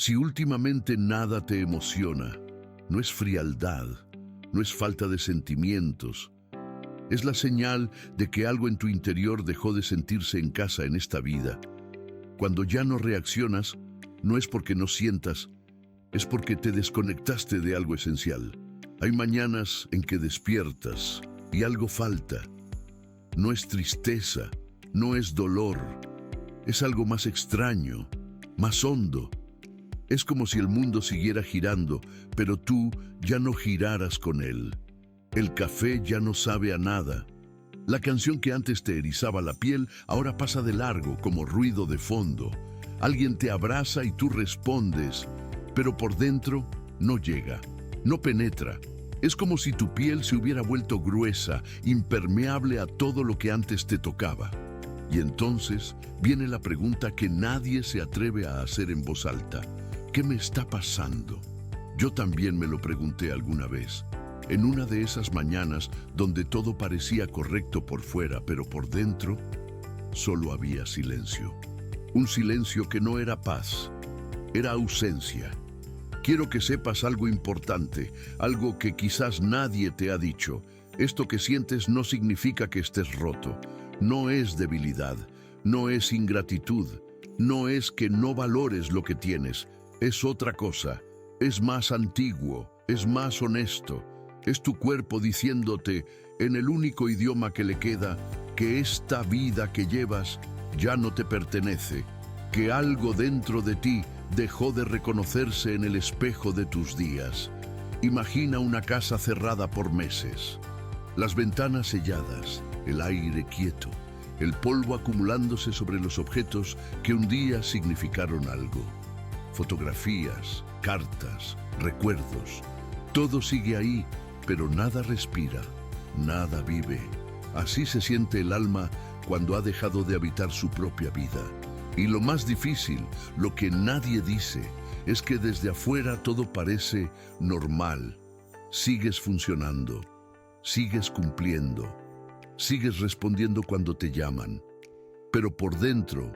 Si últimamente nada te emociona, no es frialdad, no es falta de sentimientos. Es la señal de que algo en tu interior dejó de sentirse en casa en esta vida. Cuando ya no reaccionas, no es porque no sientas, es porque te desconectaste de algo esencial. Hay mañanas en que despiertas y algo falta. No es tristeza, no es dolor, es algo más extraño, más hondo. Es como si el mundo siguiera girando, pero tú ya no giraras con él. El café ya no sabe a nada. La canción que antes te erizaba la piel ahora pasa de largo como ruido de fondo. Alguien te abraza y tú respondes, pero por dentro no llega, no penetra. Es como si tu piel se hubiera vuelto gruesa, impermeable a todo lo que antes te tocaba. Y entonces viene la pregunta que nadie se atreve a hacer en voz alta. ¿Qué me está pasando? Yo también me lo pregunté alguna vez. En una de esas mañanas donde todo parecía correcto por fuera, pero por dentro solo había silencio. Un silencio que no era paz, era ausencia. Quiero que sepas algo importante, algo que quizás nadie te ha dicho. Esto que sientes no significa que estés roto, no es debilidad, no es ingratitud, no es que no valores lo que tienes, es otra cosa, es más antiguo, es más honesto. Es tu cuerpo diciéndote, en el único idioma que le queda, que esta vida que llevas ya no te pertenece, que algo dentro de ti dejó de reconocerse en el espejo de tus días. Imagina una casa cerrada por meses, las ventanas selladas, el aire quieto, el polvo acumulándose sobre los objetos que un día significaron algo. Fotografías, cartas, recuerdos, todo sigue ahí, pero nada respira, nada vive. Así se siente el alma cuando ha dejado de habitar su propia vida. Y lo más difícil, lo que nadie dice, es que desde afuera todo parece normal. Sigues funcionando, sigues cumpliendo, sigues respondiendo cuando te llaman. Pero por dentro,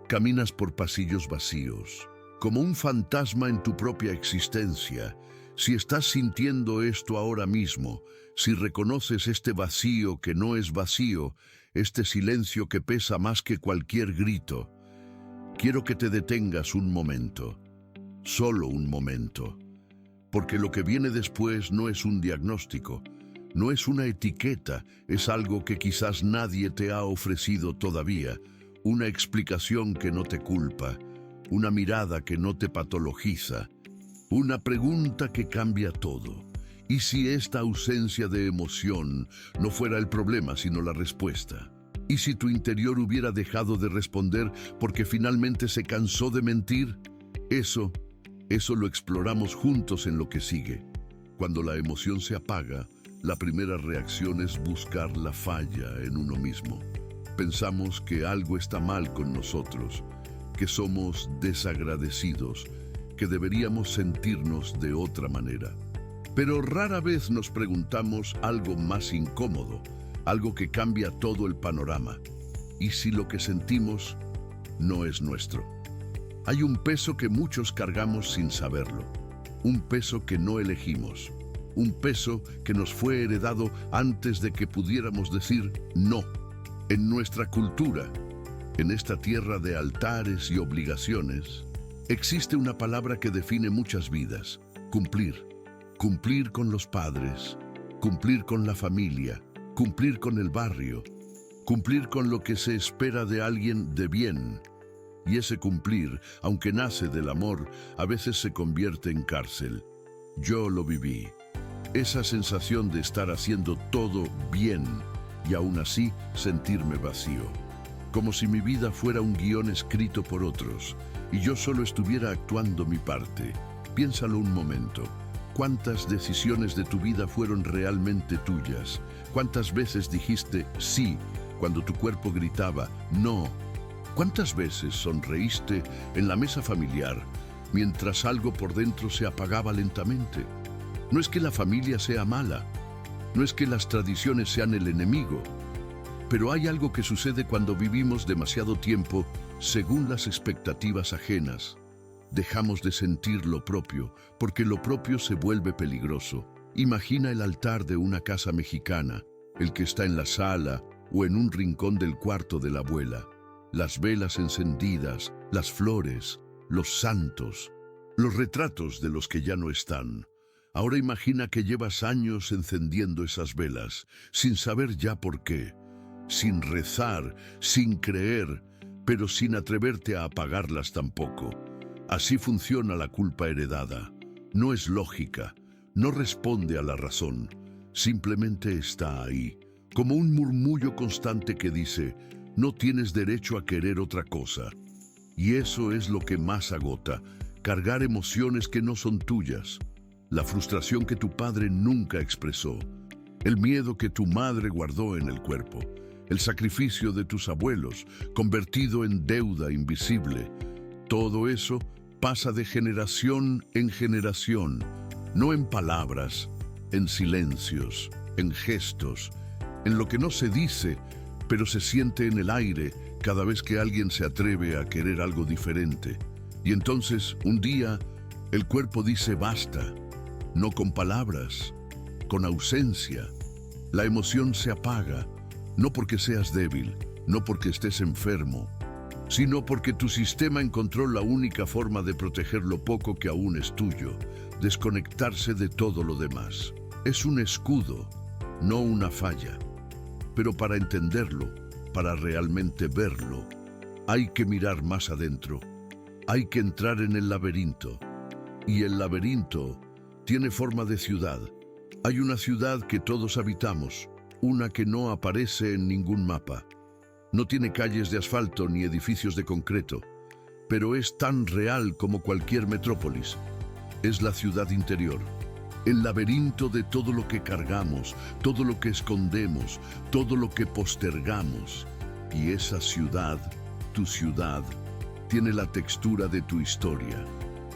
caminas por pasillos vacíos, como un fantasma en tu propia existencia. Si estás sintiendo esto ahora mismo, si reconoces este vacío que no es vacío, este silencio que pesa más que cualquier grito, quiero que te detengas un momento, solo un momento, porque lo que viene después no es un diagnóstico, no es una etiqueta, es algo que quizás nadie te ha ofrecido todavía, una explicación que no te culpa, una mirada que no te patologiza, una pregunta que cambia todo. ¿Y si esta ausencia de emoción no fuera el problema, sino la respuesta? ¿Y si tu interior hubiera dejado de responder porque finalmente se cansó de mentir? Eso lo exploramos juntos en lo que sigue. Cuando la emoción se apaga, la primera reacción es buscar la falla en uno mismo. Pensamos que algo está mal con nosotros, que somos desagradecidos, que deberíamos sentirnos de otra manera. Pero rara vez nos preguntamos algo más incómodo, algo que cambia todo el panorama. ¿Y si lo que sentimos no es nuestro? Hay un peso que muchos cargamos sin saberlo, un peso que no elegimos, un peso que nos fue heredado antes de que pudiéramos decir no. En nuestra cultura, en esta tierra de altares y obligaciones, existe una palabra que define muchas vidas: cumplir. Cumplir con los padres, cumplir con la familia, cumplir con el barrio, cumplir con lo que se espera de alguien de bien. Y ese cumplir, aunque nace del amor, a veces se convierte en cárcel. Yo lo viví. Esa sensación de estar haciendo todo bien y aún así sentirme vacío. Como si mi vida fuera un guión escrito por otros y yo solo estuviera actuando mi parte. Piénsalo un momento. ¿Cuántas decisiones de tu vida fueron realmente tuyas? ¿Cuántas veces dijiste sí cuando tu cuerpo gritaba no? ¿Cuántas veces sonreíste en la mesa familiar mientras algo por dentro se apagaba lentamente? No es que la familia sea mala, no es que las tradiciones sean el enemigo, pero hay algo que sucede cuando vivimos demasiado tiempo según las expectativas ajenas. dejamos de sentir lo propio, porque lo propio se vuelve peligroso. Imagina el altar de una casa mexicana, el que está en la sala o en un rincón del cuarto de la abuela. Las velas encendidas, las flores, los santos, los retratos de los que ya no están. Ahora imagina que llevas años encendiendo esas velas, sin saber ya por qué, sin rezar, sin creer, pero sin atreverte a apagarlas tampoco. Así funciona la culpa heredada. No es lógica, no responde a la razón, simplemente está ahí, como un murmullo constante que dice, no tienes derecho a querer otra cosa. Y eso es lo que más agota, cargar emociones que no son tuyas. La frustración que tu padre nunca expresó, el miedo que tu madre guardó en el cuerpo, el sacrificio de tus abuelos, convertido en deuda invisible. Todo eso pasa de generación en generación, no en palabras, en silencios, en gestos, en lo que no se dice, pero se siente en el aire cada vez que alguien se atreve a querer algo diferente. Y entonces, un día, el cuerpo dice basta, no con palabras, con ausencia. La emoción se apaga, no porque seas débil, no porque estés enfermo, sino porque tu sistema encontró la única forma de proteger lo poco que aún es tuyo, desconectarse de todo lo demás. Es un escudo, no una falla. Pero para entenderlo, para realmente verlo, hay que mirar más adentro, hay que entrar en el laberinto. Y el laberinto tiene forma de ciudad. Hay una ciudad que todos habitamos, una que no aparece en ningún mapa. No tiene calles de asfalto ni edificios de concreto, pero es tan real como cualquier metrópolis. Es la ciudad interior, el laberinto de todo lo que cargamos, todo lo que escondemos, todo lo que postergamos. Y esa ciudad, tu ciudad, tiene la textura de tu historia.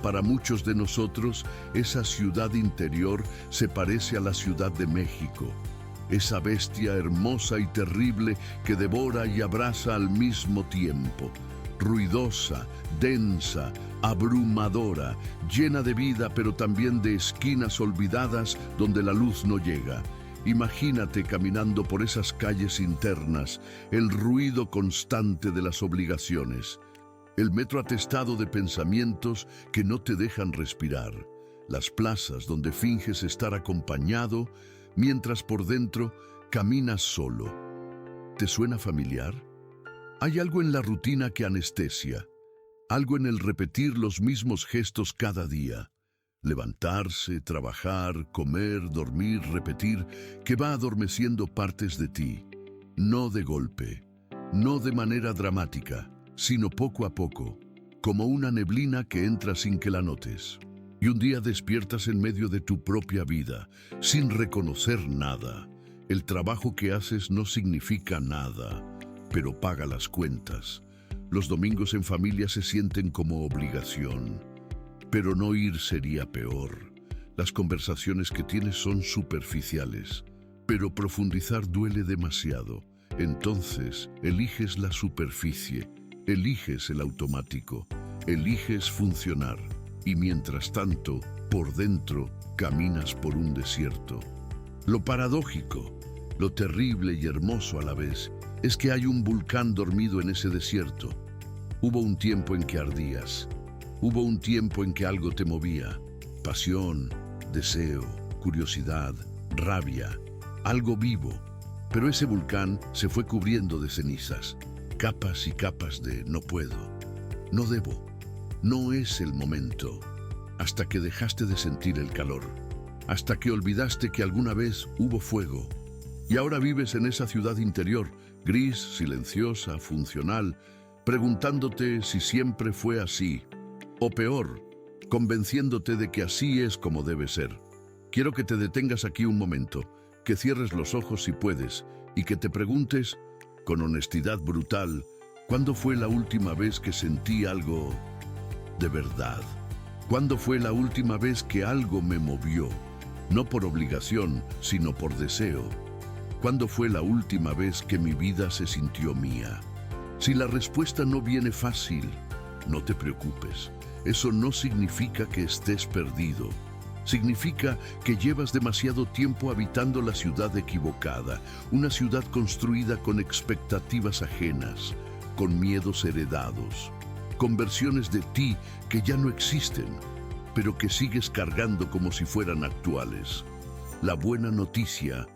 Para muchos de nosotros, esa ciudad interior se parece a la Ciudad de México. Esa bestia hermosa y terrible que devora y abraza al mismo tiempo. Ruidosa, densa, abrumadora, llena de vida pero también de esquinas olvidadas donde la luz no llega. Imagínate caminando por esas calles internas, el ruido constante de las obligaciones, el metro atestado de pensamientos que no te dejan respirar, las plazas donde finges estar acompañado, mientras por dentro caminas solo. ¿Te suena familiar? Hay algo en la rutina que anestesia, algo en el repetir los mismos gestos cada día. Levantarse, trabajar, comer, dormir, repetir, que va adormeciendo partes de ti. No de golpe, no de manera dramática, sino poco a poco, como una neblina que entra sin que la notes. Y un día despiertas en medio de tu propia vida, sin reconocer nada. El trabajo que haces no significa nada, pero paga las cuentas. Los domingos en familia se sienten como obligación. Pero no ir sería peor. Las conversaciones que tienes son superficiales, pero profundizar duele demasiado. Entonces, eliges la superficie, eliges el automático, eliges funcionar. Y mientras tanto, por dentro, caminas por un desierto. Lo paradójico, lo terrible y hermoso a la vez, es que hay un volcán dormido en ese desierto. Hubo un tiempo en que ardías. Hubo un tiempo en que algo te movía. Pasión, deseo, curiosidad, rabia, algo vivo. Pero ese volcán se fue cubriendo de cenizas, capas y capas de no puedo, no debo, no es el momento, hasta que dejaste de sentir el calor, hasta que olvidaste que alguna vez hubo fuego. Y ahora vives en esa ciudad interior, gris, silenciosa, funcional, preguntándote si siempre fue así, o peor, convenciéndote de que así es como debe ser. Quiero que te detengas aquí un momento, que cierres los ojos si puedes, y que te preguntes, con honestidad brutal, ¿cuándo fue la última vez que sentí algo de verdad? ¿Cuándo fue la última vez que algo me movió? No por obligación, sino por deseo. ¿Cuándo fue la última vez que mi vida se sintió mía? Si la respuesta no viene fácil, no te preocupes. eso no significa que estés perdido. Significa que llevas demasiado tiempo habitando la ciudad equivocada, una ciudad construida con expectativas ajenas, con miedos heredados, con versiones de ti que ya no existen, pero que sigues cargando como si fueran actuales. La buena noticia,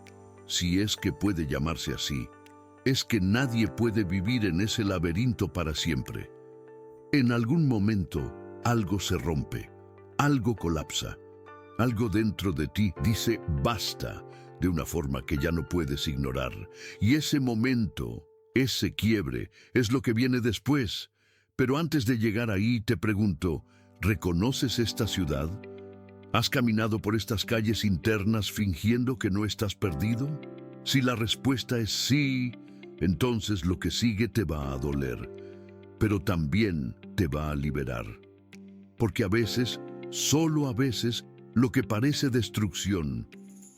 si es que puede llamarse así, es que nadie puede vivir en ese laberinto para siempre. En algún momento, algo se rompe, algo colapsa. Algo dentro de ti dice basta de una forma que ya no puedes ignorar. Y ese momento, ese quiebre, es lo que viene después. Pero antes de llegar ahí te pregunto, ¿reconoces esta ciudad? ¿Has caminado por estas calles internas fingiendo que no estás perdido? Si la respuesta es sí, entonces lo que sigue te va a doler, pero también te va a liberar. Porque a veces, solo a veces, lo que parece destrucción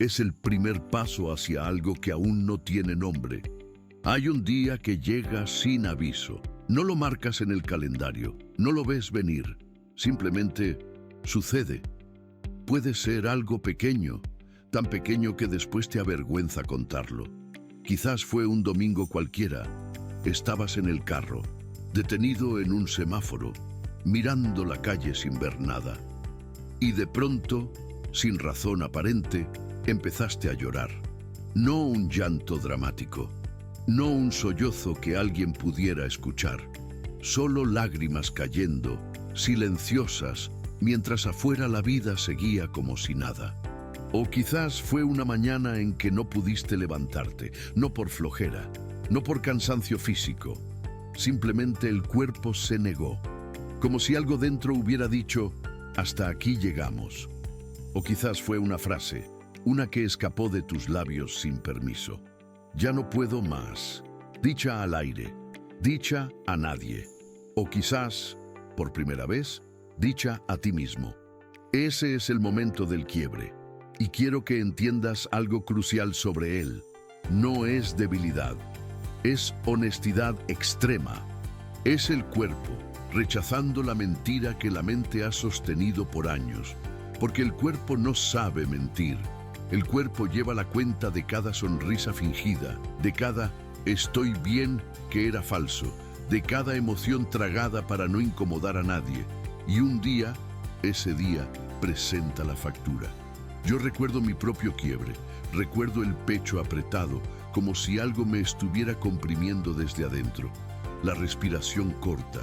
es el primer paso hacia algo que aún no tiene nombre. Hay un día que llega sin aviso. No lo marcas en el calendario, no lo ves venir. Simplemente sucede. Puede ser algo pequeño, tan pequeño que después te avergüenza contarlo. Quizás fue un domingo cualquiera. Estabas en el carro, detenido en un semáforo, mirando la calle sin ver nada. Y de pronto, sin razón aparente, empezaste a llorar. No un llanto dramático, no un sollozo que alguien pudiera escuchar, solo lágrimas cayendo, silenciosas, mientras afuera la vida seguía como si nada. O quizás fue una mañana en que no pudiste levantarte, no por flojera, no por cansancio físico. Simplemente el cuerpo se negó, como si algo dentro hubiera dicho: hasta aquí llegamos. O quizás fue una frase, una que escapó de tus labios sin permiso. Ya no puedo más. Dicha al aire, dicha a nadie. O quizás, por primera vez, dicha a ti mismo. Ese es el momento del quiebre. Y quiero que entiendas algo crucial sobre él. No es debilidad, es honestidad extrema. Es el cuerpo rechazando la mentira que la mente ha sostenido por años, porque el cuerpo no sabe mentir. El cuerpo lleva la cuenta de cada sonrisa fingida, de cada estoy bien que era falso, de cada emoción tragada para no incomodar a nadie. Y un día, ese día, presenta la factura. Yo recuerdo mi propio quiebre, recuerdo el pecho apretado, como si algo me estuviera comprimiendo desde adentro, la respiración corta,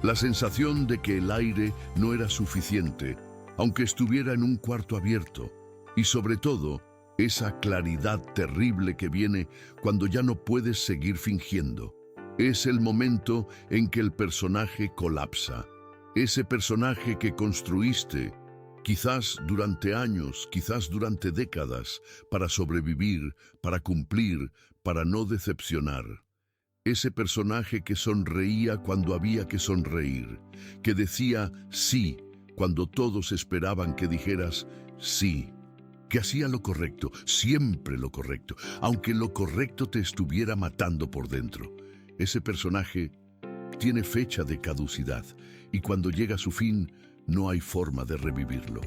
la sensación de que el aire no era suficiente, aunque estuviera en un cuarto abierto, y sobre todo, esa claridad terrible que viene cuando ya no puedes seguir fingiendo. Es el momento en que el personaje colapsa, ese personaje que construiste, quizás durante años, quizás durante décadas, para sobrevivir, para cumplir, para no decepcionar. Ese personaje que sonreía cuando había que sonreír, que decía sí cuando todos esperaban que dijeras sí, que hacía lo correcto, siempre lo correcto, aunque lo correcto te estuviera matando por dentro. Ese personaje tiene fecha de caducidad y cuando llega a su fin, no hay forma de revivirlo.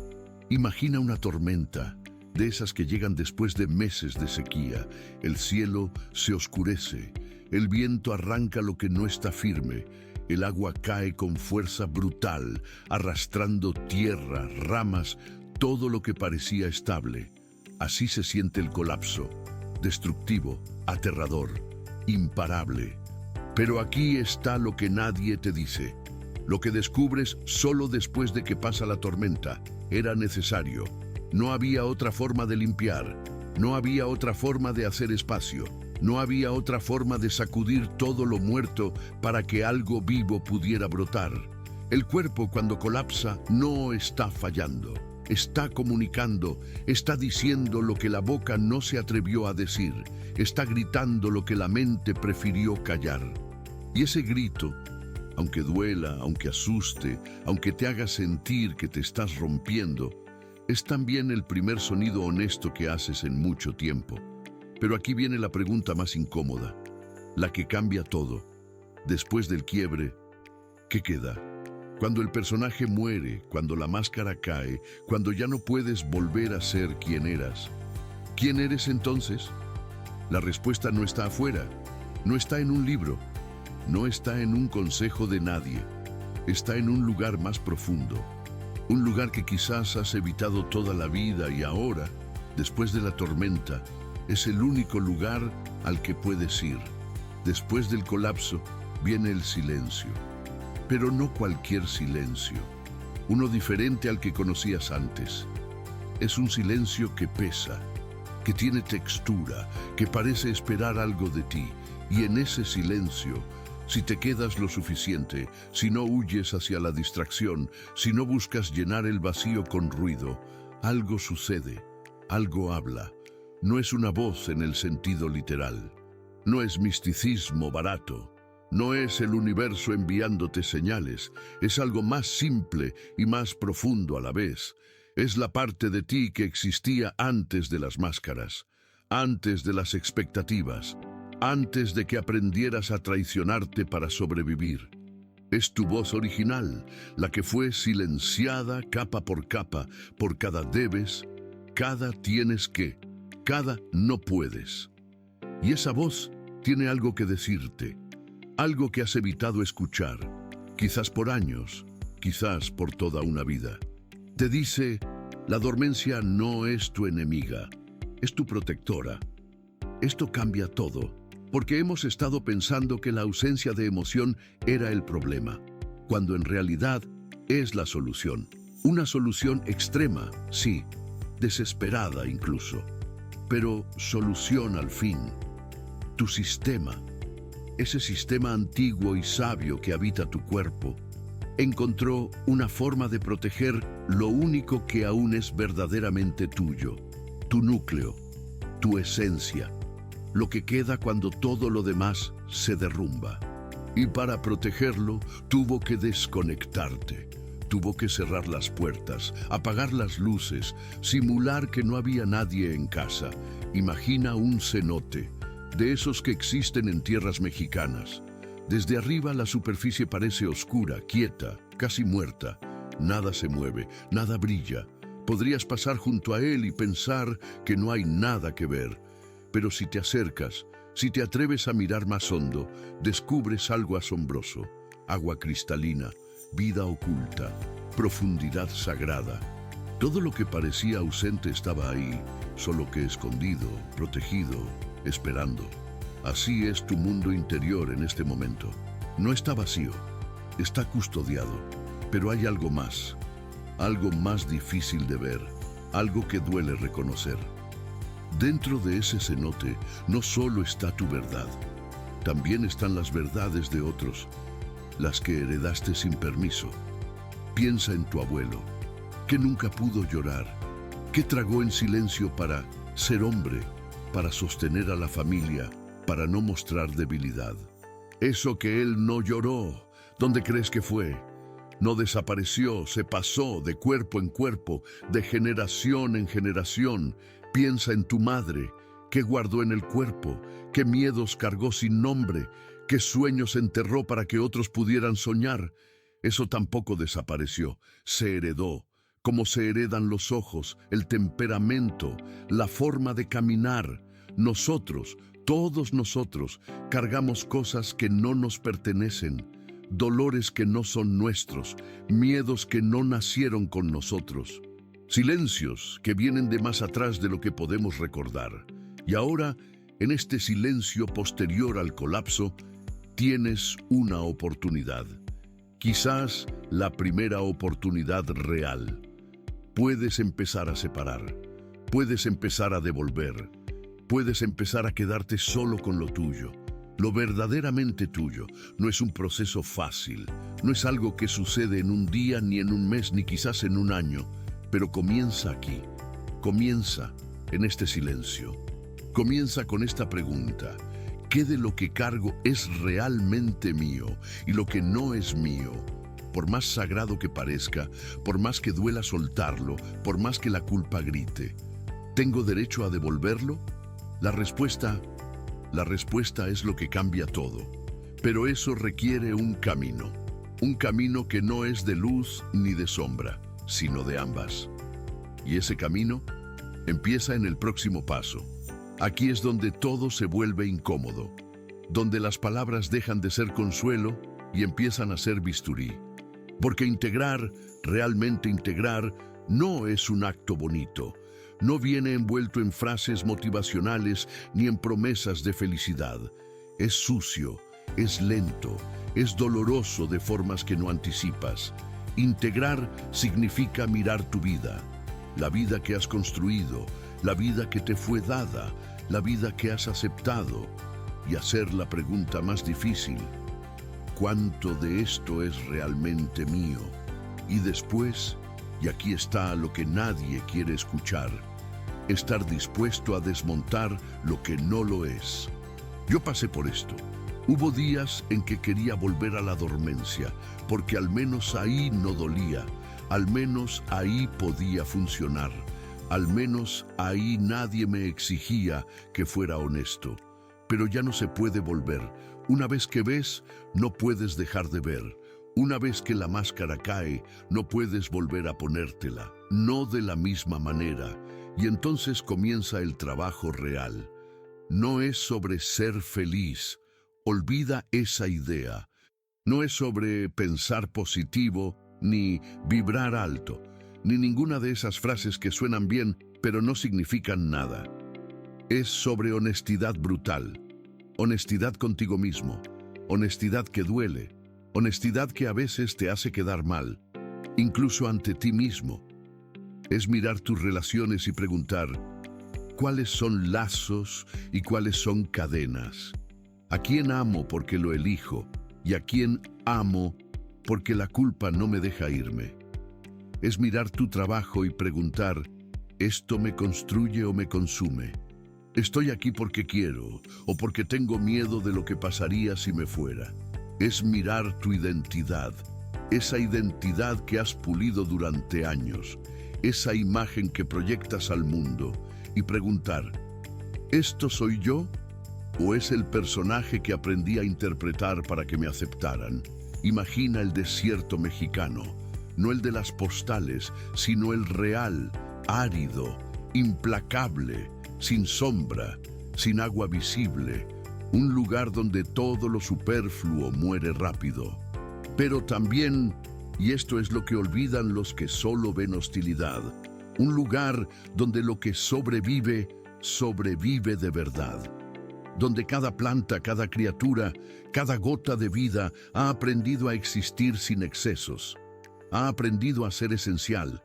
Imagina una tormenta, de esas que llegan después de meses de sequía. El cielo se oscurece, el viento arranca lo que no está firme, el agua cae con fuerza brutal, arrastrando tierra, ramas, todo lo que parecía estable. Así se siente el colapso, destructivo, aterrador, imparable. Pero aquí está lo que nadie te dice. Lo que descubres solo después de que pasa la tormenta. Era necesario. No había otra forma de limpiar. No había otra forma de hacer espacio. No había otra forma de sacudir todo lo muerto para que algo vivo pudiera brotar. El cuerpo, cuando colapsa, no está fallando. Está comunicando, está diciendo lo que la boca no se atrevió a decir. Está gritando lo que la mente prefirió callar. Y ese grito, aunque duela, aunque asuste, aunque te haga sentir que te estás rompiendo, es también el primer sonido honesto que haces en mucho tiempo. Pero aquí viene la pregunta más incómoda, la que cambia todo. Después del quiebre, ¿qué queda? Cuando el personaje muere, cuando la máscara cae, cuando ya no puedes volver a ser quien eras. ¿Quién eres entonces? La respuesta no está afuera, no está en un libro, no está en un consejo de nadie. Está en un lugar más profundo, un lugar que quizás has evitado toda la vida y ahora, después de la tormenta, es el único lugar al que puedes ir. Después del colapso viene el silencio, pero no cualquier silencio, uno diferente al que conocías antes. Es un silencio que pesa, que tiene textura, que parece esperar algo de ti, y en ese silencio, si te quedas lo suficiente, si no huyes hacia la distracción, si no buscas llenar el vacío con ruido, algo sucede, algo habla. No es una voz en el sentido literal. No es misticismo barato. No es el universo enviándote señales. Es algo más simple y más profundo a la vez. Es la parte de ti que existía antes de las máscaras, antes de las expectativas, antes de que aprendieras a traicionarte para sobrevivir. Es tu voz original, la que fue silenciada capa por cada debes, cada tienes que, cada no puedes. Y esa voz tiene algo que decirte, algo que has evitado escuchar, quizás por años, quizás por toda una vida. Te dice, la dormencia no es tu enemiga, es tu protectora. Esto cambia todo, porque hemos estado pensando que la ausencia de emoción era el problema, cuando en realidad es la solución. Una solución extrema, sí, desesperada incluso, pero solución al fin. Tu sistema, ese sistema antiguo y sabio que habita tu cuerpo, encontró una forma de proteger lo único que aún es verdaderamente tuyo, tu núcleo, tu esencia, lo que queda cuando todo lo demás se derrumba. Y para protegerlo, tuvo que desconectarte. Tuvo que cerrar las puertas, apagar las luces, simular que no había nadie en casa. Imagina un cenote, de esos que existen en tierras mexicanas. Desde arriba la superficie parece oscura, quieta, casi muerta. Nada se mueve, nada brilla. Podrías pasar junto a él y pensar que no hay nada que ver. Pero si te acercas, si te atreves a mirar más hondo, descubres algo asombroso. Agua cristalina, vida oculta, profundidad sagrada. Todo lo que parecía ausente estaba ahí, solo que escondido, protegido, esperando. Así es tu mundo interior en este momento. No está vacío, está custodiado, pero hay algo más difícil de ver, algo que duele reconocer. Dentro de ese cenote no solo está tu verdad, también están las verdades de otros, las que heredaste sin permiso. Piensa en tu abuelo, que nunca pudo llorar, que tragó en silencio para ser hombre, para sostener a la familia, para no mostrar debilidad. Eso que él no lloró, ¿dónde crees que fue? No desapareció, se pasó de cuerpo en cuerpo, de generación en generación. Piensa en tu madre, qué guardó en el cuerpo, qué miedos cargó sin nombre, qué sueños enterró para que otros pudieran soñar. Eso tampoco desapareció, se heredó, como se heredan los ojos, el temperamento, la forma de caminar. Nosotros, todos nosotros, cargamos cosas que no nos pertenecen, dolores que no son nuestros, miedos que no nacieron con nosotros. Silencios que vienen de más atrás de lo que podemos recordar. Y ahora, en este silencio posterior al colapso, tienes una oportunidad. Quizás la primera oportunidad real. Puedes empezar a separar. Puedes empezar a devolver. Puedes empezar a quedarte solo con lo tuyo. Lo verdaderamente tuyo. No es un proceso fácil. No es algo que sucede en un día, ni en un mes, ni quizás en un año. Pero comienza aquí, comienza en este silencio, comienza con esta pregunta: ¿qué de lo que cargo es realmente mío y lo que no es mío? Por más sagrado que parezca, por más que duela soltarlo, por más que la culpa grite, ¿tengo derecho a devolverlo? La respuesta es lo que cambia todo, pero eso requiere un camino. un camino que no es de luz ni de sombra, sino de ambas. Y ese camino empieza en el próximo paso. Aquí es donde todo se vuelve incómodo, donde las palabras dejan de ser consuelo y empiezan a ser bisturí. Porque integrar, realmente integrar, no es un acto bonito. No viene envuelto en frases motivacionales ni en promesas de felicidad. Es sucio, es lento, es doloroso de formas que no anticipas. Integrar significa mirar tu vida, la vida que has construido, la vida que te fue dada, la vida que has aceptado, y hacer la pregunta más difícil: ¿cuánto de esto es realmente mío? Y después, y aquí está lo que nadie quiere escuchar, estar dispuesto a desmontar lo que no lo es. Yo pasé por esto. Hubo días en que quería volver a la dormencia, porque al menos ahí no dolía, al menos ahí podía funcionar, al menos ahí nadie me exigía que fuera honesto. Pero ya no se puede volver. Una vez que ves, no puedes dejar de ver. Una vez que la máscara cae, no puedes volver a ponértela, no de la misma manera. Y entonces comienza el trabajo real. No es sobre ser feliz. Olvida esa idea. No es sobre pensar positivo, ni vibrar alto, ni ninguna de esas frases que suenan bien, pero no significan nada. Es sobre honestidad brutal, honestidad contigo mismo, honestidad que duele, honestidad que a veces te hace quedar mal, incluso ante ti mismo. Es mirar tus relaciones y preguntar: ¿cuáles son lazos y cuáles son cadenas? ¿A quién amo porque lo elijo? ¿Y a quién amo porque la culpa no me deja irme? Es mirar tu trabajo y preguntar: ¿esto me construye o me consume? ¿Estoy aquí porque quiero o porque tengo miedo de lo que pasaría si me fuera? Es mirar tu identidad, esa identidad que has pulido durante años, esa imagen que proyectas al mundo, y preguntar: ¿esto soy yo? ¿O es el personaje que aprendí a interpretar para que me aceptaran? Imagina el desierto mexicano, no el de las postales, sino el real, árido, implacable, sin sombra, sin agua visible, un lugar donde todo lo superfluo muere rápido. Pero también, y esto es lo que olvidan los que solo ven hostilidad, un lugar donde lo que sobrevive, sobrevive de verdad. Donde cada planta, cada criatura, cada gota de vida ha aprendido a existir sin excesos, ha aprendido a ser esencial.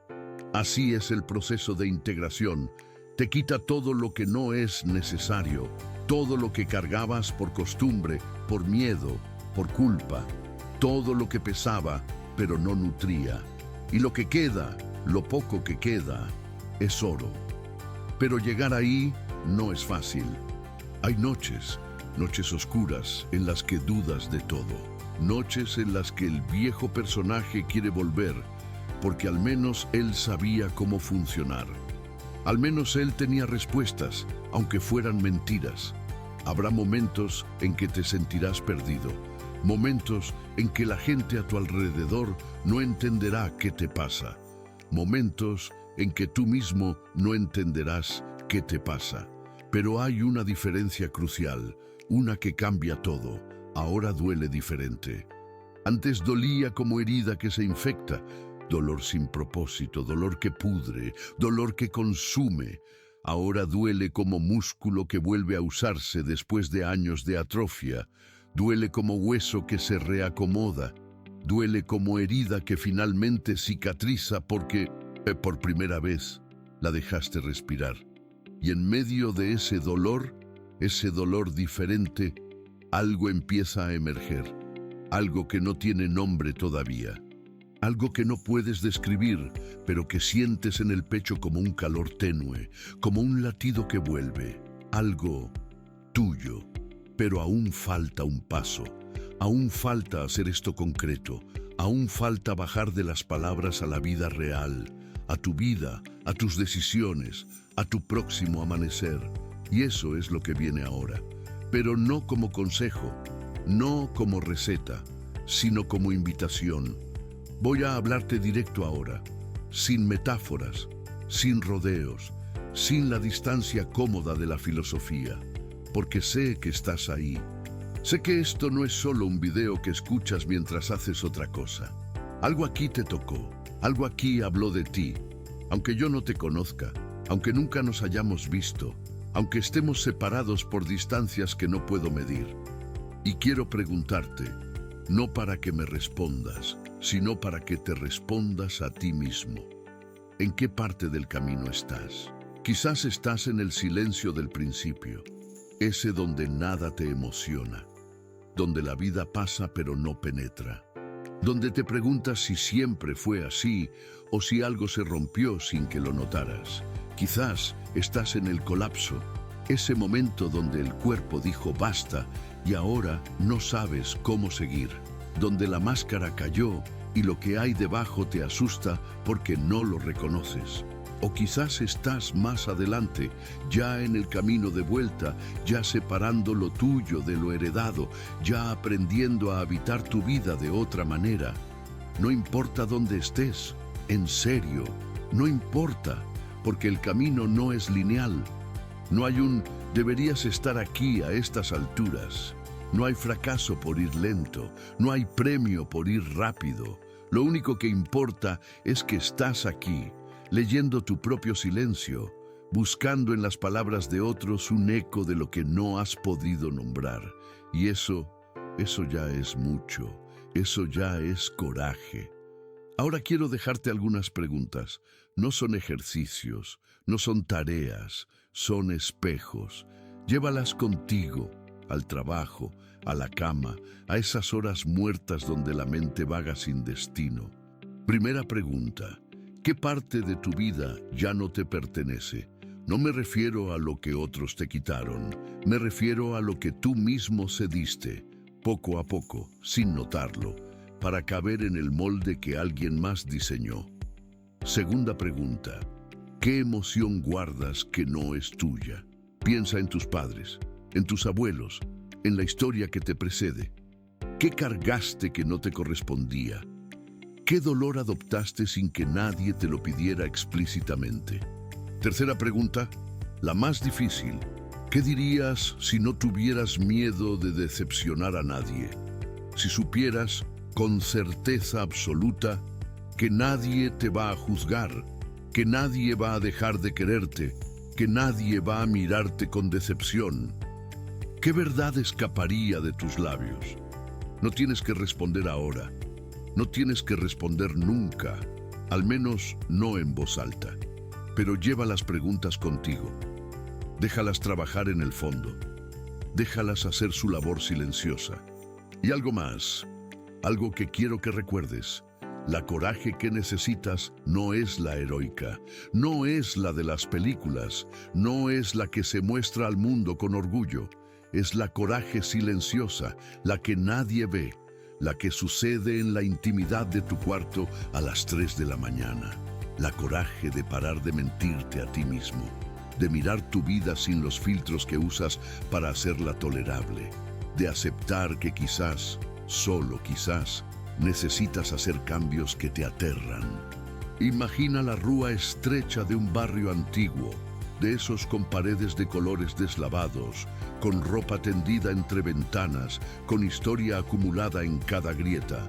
Así es el proceso de integración. Te quita todo lo que no es necesario, todo lo que cargabas por costumbre, por miedo, por culpa, todo lo que pesaba, pero no nutría. Y lo que queda, lo poco que queda, es oro. Pero llegar ahí no es fácil. Hay noches, noches oscuras en las que dudas de todo. Noches en las que el viejo personaje quiere volver, porque al menos él sabía cómo funcionar. Al menos él tenía respuestas, aunque fueran mentiras. Habrá momentos en que te sentirás perdido, momentos en que la gente a tu alrededor no entenderá qué te pasa, momentos en que tú mismo no entenderás qué te pasa. Pero hay una diferencia crucial, una que cambia todo. Ahora duele diferente. Antes dolía como herida que se infecta, dolor sin propósito, dolor que pudre, dolor que consume. Ahora duele como músculo que vuelve a usarse después de años de atrofia. Duele como hueso que se reacomoda. Duele como herida que finalmente cicatriza porque, por primera vez, la dejaste respirar. Y en medio de ese dolor diferente, algo empieza a emerger. Algo que no tiene nombre todavía. Algo que no puedes describir, pero que sientes en el pecho como un calor tenue, como un latido que vuelve. Algo tuyo. Pero aún falta un paso. Aún falta hacer esto concreto. Aún falta bajar de las palabras a la vida real, a tu vida, a tus decisiones, a tu próximo amanecer. Y eso es lo que viene ahora. Pero no como consejo, no como receta, sino como invitación. Voy a hablarte directo ahora, sin metáforas, sin rodeos, sin la distancia cómoda de la filosofía, porque sé que estás ahí. Sé que esto no es solo un video que escuchas mientras haces otra cosa. Algo aquí te tocó, algo aquí habló de ti, aunque yo no te conozca, aunque nunca nos hayamos visto, aunque estemos separados por distancias que no puedo medir. Y quiero preguntarte, no para que me respondas, sino para que te respondas a ti mismo. ¿En qué parte del camino estás? Quizás estás en el silencio del principio, ese donde nada te emociona, donde la vida pasa pero no penetra, donde te preguntas si siempre fue así o si algo se rompió sin que lo notaras. Quizás estás en el colapso, ese momento donde el cuerpo dijo basta y ahora no sabes cómo seguir, donde la máscara cayó y lo que hay debajo te asusta porque no lo reconoces. O quizás estás más adelante, ya en el camino de vuelta, ya separando lo tuyo de lo heredado, ya aprendiendo a habitar tu vida de otra manera. No importa dónde estés, en serio, no importa, porque el camino no es lineal. No hay un deberías estar aquí a estas alturas. No hay fracaso por ir lento, no hay premio por ir rápido. Lo único que importa es que estás aquí, leyendo tu propio silencio, buscando en las palabras de otros un eco de lo que no has podido nombrar. Y eso ya es mucho, eso ya es coraje. Ahora quiero dejarte algunas preguntas. No son ejercicios, no son tareas, son espejos. Llévalas contigo, al trabajo, a la cama, a esas horas muertas donde la mente vaga sin destino. Primera pregunta. ¿Qué parte de tu vida ya no te pertenece? No me refiero a lo que otros te quitaron, me refiero a lo que tú mismo cediste, poco a poco, sin notarlo, para caber en el molde que alguien más diseñó. Segunda pregunta. ¿Qué emoción guardas que no es tuya? Piensa en tus padres, en tus abuelos, en la historia que te precede. ¿Qué cargaste que no te correspondía? ¿Qué dolor adoptaste sin que nadie te lo pidiera explícitamente? Tercera pregunta, la más difícil. ¿Qué dirías si no tuvieras miedo de decepcionar a nadie? Si supieras con certeza absoluta que nadie te va a juzgar, que nadie va a dejar de quererte, que nadie va a mirarte con decepción. ¿Qué verdad escaparía de tus labios? No tienes que responder ahora. No tienes que responder nunca, al menos no en voz alta, pero lleva las preguntas contigo. Déjalas trabajar en el fondo. Déjalas hacer su labor silenciosa. Y algo más, algo que quiero que recuerdes. La coraje que necesitas no es la heroica, no es la de las películas, no es la que se muestra al mundo con orgullo. Es la coraje silenciosa, la que nadie ve, la que sucede en la intimidad de tu cuarto a las 3 de la mañana. La coraje de parar de mentirte a ti mismo, de mirar tu vida sin los filtros que usas para hacerla tolerable, de aceptar que quizás, solo quizás, necesitas hacer cambios que te aterran. Imagina la rúa estrecha de un barrio antiguo, de esos con paredes de colores deslavados, con ropa tendida entre ventanas, con historia acumulada en cada grieta.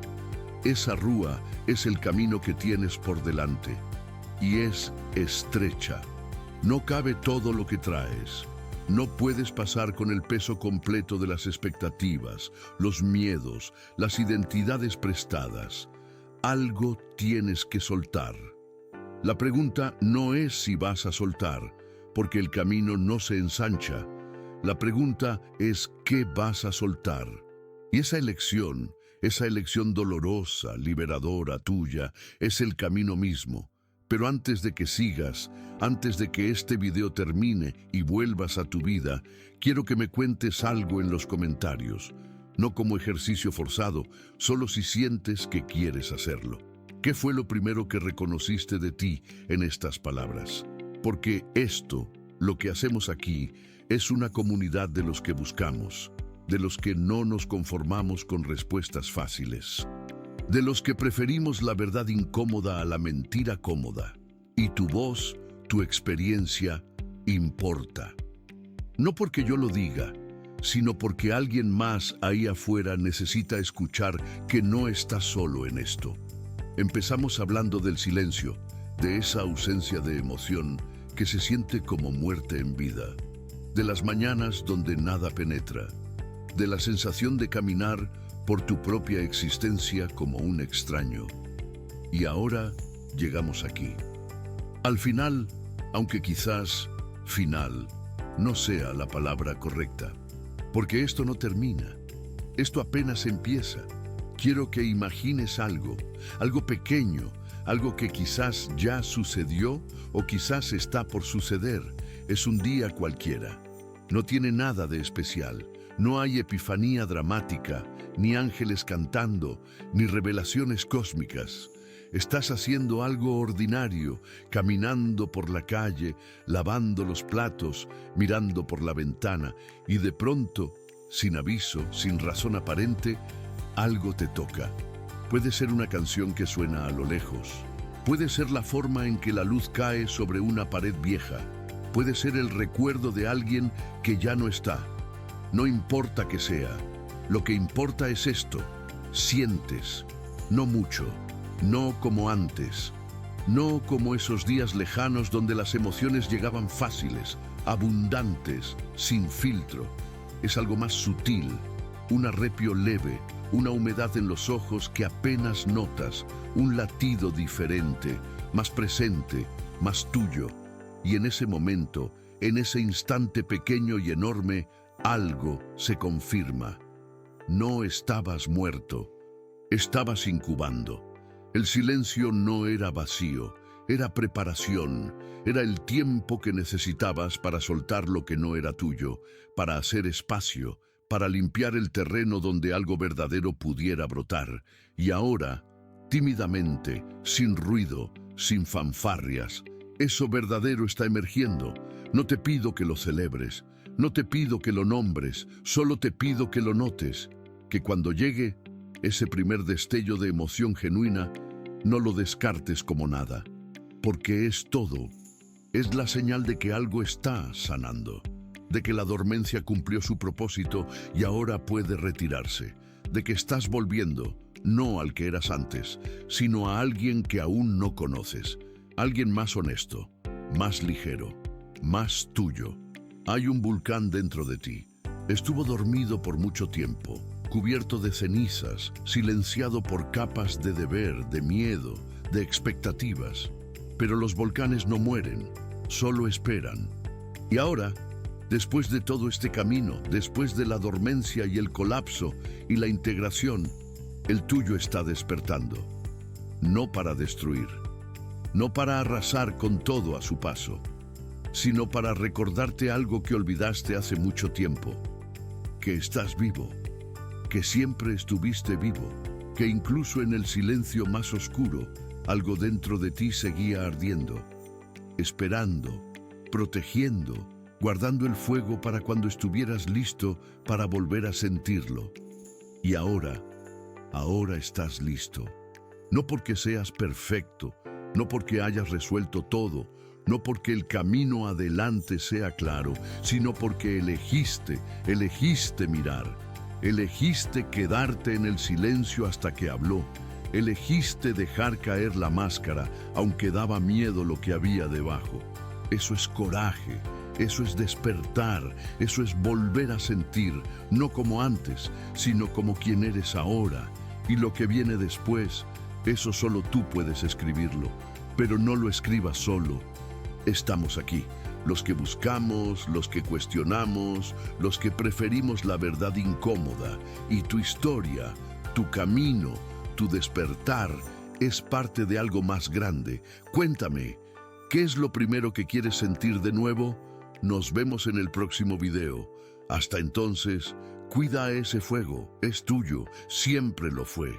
Esa rúa es el camino que tienes por delante, y es estrecha. No cabe todo lo que traes. No puedes pasar con el peso completo de las expectativas, los miedos, las identidades prestadas. Algo tienes que soltar. La pregunta no es si vas a soltar, porque el camino no se ensancha. La pregunta es ¿qué vas a soltar? Y esa elección dolorosa, liberadora tuya, es el camino mismo. Pero antes de que sigas, antes de que este video termine y vuelvas a tu vida, quiero que me cuentes algo en los comentarios. No como ejercicio forzado, solo si sientes que quieres hacerlo. ¿Qué fue lo primero que reconociste de ti en estas palabras? Porque esto, lo que hacemos aquí, es una comunidad de los que buscamos. de los que no nos conformamos con respuestas fáciles, de los que preferimos la verdad incómoda a la mentira cómoda. Y tu voz, tu experiencia, importa. No porque yo lo diga, sino porque alguien más ahí afuera necesita escuchar que no estás solo en esto. Empezamos hablando del silencio, de esa ausencia de emoción que se siente como muerte en vida, de las mañanas donde nada penetra, de la sensación de caminar por tu propia existencia como un extraño. Y ahora llegamos aquí. Al final, aunque quizás final no sea la palabra correcta, porque esto no termina, esto apenas empieza. Quiero que imagines algo pequeño, algo que quizás ya sucedió o quizás está por suceder. Es un día cualquiera. No tiene nada de especial. No hay epifanía dramática, ni ángeles cantando, ni revelaciones cósmicas. Estás haciendo algo ordinario, caminando por la calle, lavando los platos, mirando por la ventana, y de pronto, sin aviso, sin razón aparente, algo te toca. Puede ser una canción que suena a lo lejos. Puede ser la forma en que la luz cae sobre una pared vieja. Puede ser el recuerdo de alguien que ya no está. No importa que sea. Lo que importa es esto. Sientes. No mucho. No como antes. No como esos días lejanos donde las emociones llegaban fáciles, abundantes, sin filtro. Es algo más sutil. Un arrepio leve. Una humedad en los ojos que apenas notas, un latido diferente, más presente, más tuyo. Y en ese momento, en ese instante pequeño y enorme, algo se confirma. No estabas muerto, estabas incubando. El silencio no era vacío, era preparación, era el tiempo que necesitabas para soltar lo que no era tuyo, para hacer espacio, para limpiar el terreno donde algo verdadero pudiera brotar. Y ahora, tímidamente, sin ruido, sin fanfarrias, eso verdadero está emergiendo. No te pido que lo celebres, no te pido que lo nombres, solo te pido que lo notes, que cuando llegue ese primer destello de emoción genuina, no lo descartes como nada, porque es todo. Es la señal de que algo está sanando, de que la dormencia cumplió su propósito y ahora puede retirarse, de que estás volviendo, no al que eras antes, sino a alguien que aún no conoces, alguien más honesto, más ligero, más tuyo. Hay un volcán dentro de ti. Estuvo dormido por mucho tiempo, cubierto de cenizas, silenciado por capas de deber, de miedo, de expectativas. Pero los volcanes no mueren, solo esperan. Y ahora, después de todo este camino, después de la dormencia y el colapso y la integración, el tuyo está despertando. No para destruir, no para arrasar con todo a su paso, sino para recordarte algo que olvidaste hace mucho tiempo, que estás vivo, que siempre estuviste vivo, que incluso en el silencio más oscuro, algo dentro de ti seguía ardiendo, esperando, protegiendo, guardando el fuego para cuando estuvieras listo para volver a sentirlo. Y ahora estás listo. No porque seas perfecto, no porque hayas resuelto todo, no porque el camino adelante sea claro, sino porque elegiste mirar, elegiste quedarte en el silencio hasta que habló, elegiste dejar caer la máscara, aunque daba miedo lo que había debajo. Eso es coraje. Eso es despertar, eso es volver a sentir, no como antes, sino como quien eres ahora. Y lo que viene después, eso solo tú puedes escribirlo, pero no lo escribas solo. Estamos aquí, los que buscamos, los que cuestionamos, los que preferimos la verdad incómoda, y tu historia, tu camino, tu despertar, es parte de algo más grande. Cuéntame, ¿qué es lo primero que quieres sentir de nuevo? Nos vemos en el próximo video. Hasta entonces, cuida ese fuego, es tuyo, siempre lo fue.